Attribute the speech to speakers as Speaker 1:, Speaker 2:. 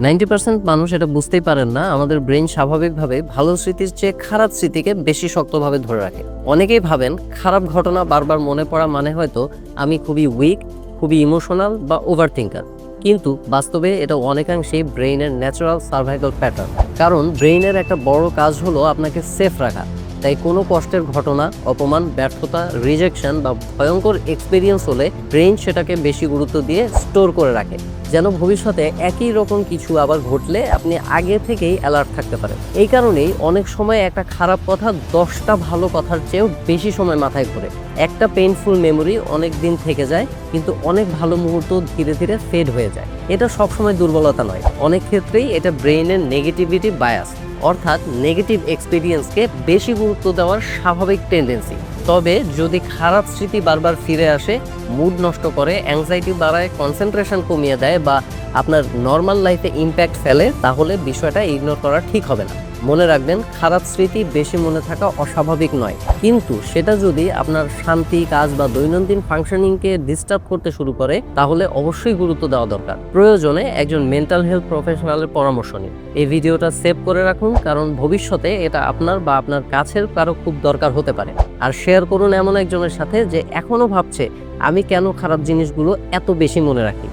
Speaker 1: 90% মানুষ এটা বুঝতেই পারেন না, আমাদের ব্রেন স্বাভাবিকভাবে ভালো স্মৃতির চেয়ে খারাপ স্মৃতিকে বেশি শক্তভাবে ধরে রাখে। অনেকেই ভাবেন খারাপ ঘটনা বারবার মনে পড়া মানে হয়তো আমি খুবই উইক, খুবই ইমোশনাল বা ওভার থিঙ্কার। কিন্তু বাস্তবে এটা অনেকাংশেই ব্রেইনের ন্যাচারাল সার্ভাইভাল প্যাটার্ন। কারণ ব্রেইনের একটা বড় কাজ হলো আপনাকে সেফ রাখা। তাই কোনো কষ্টের ঘটনা, অপমান, ব্যর্থতা, রিজেকশন বা ভয়ঙ্কর এক্সপিরিয়েন্স হলে ব্রেইন সেটাকে বেশি গুরুত্ব দিয়ে স্টোর করে রাখে, যেন ভবিষ্যতে একই রকম কিছু আবার ঘটলে আপনি আগে থেকেই অ্যালার্ট থাকতে পারেন। এই কারণেই অনেক সময় একটা খারাপ কথা 10টা ভালো কথার চেয়েও বেশি সময় মাথায় ঘোরে। একটা পেইনফুল মেমোরি অনেক দিন থেকে যায়, কিন্তু অনেক ভালো মুহূর্ত ধীরে ধীরে ফেড হয়ে যায়। এটা সবসময় দুর্বলতা নয়, অনেক ক্ষেত্রেই এটা ব্রেইনের নেগেটিভিটি বায়াস, অর্থাৎ নেগেটিভ এক্সপিরিয়েন্সকে বেশি গুরুত্ব দেওয়ার স্বাভাবিক টেন্ডেন্সি। তবে যদি খারাপ স্মৃতি বারবার ফিরে আসে, মুড নষ্ট করে, অ্যাংজাইটি বাড়ায়, কনসেন্ট্রেশন কমিয়ে দেয় বা আপনার নর্মাল লাইফে ইম্প্যাক্ট ফেলে, তাহলে বিষয়টা ইগনোর করা ঠিক হবে না। মনে রাখবেন, খারাপ স্মৃতি বেশি মনে থাকা অস্বাভাবিক নয়, কিন্তু সেটা যদি আপনার শান্তি, কাজ বা দৈনন্দিন ফাংশনিংকে ডিস্টার্ব করতে শুরু করে, তাহলে অবশ্যই গুরুত্ব দেওয়া দরকার। প্রয়োজনে একজন মেন্টাল হেলথ প্রফেশনালের পরামর্শ নিন। এই ভিডিওটা সেভ করে রাখুন, কারণ ভবিষ্যতে এটা আপনার বা আপনার কাছের কারো খুব দরকার হতে পারে। আর শেয়ার করুন এমন একজনের সাথে যে এখনো ভাবছে আমি কেন খারাপ জিনিসগুলো এত বেশি মনে রাখি।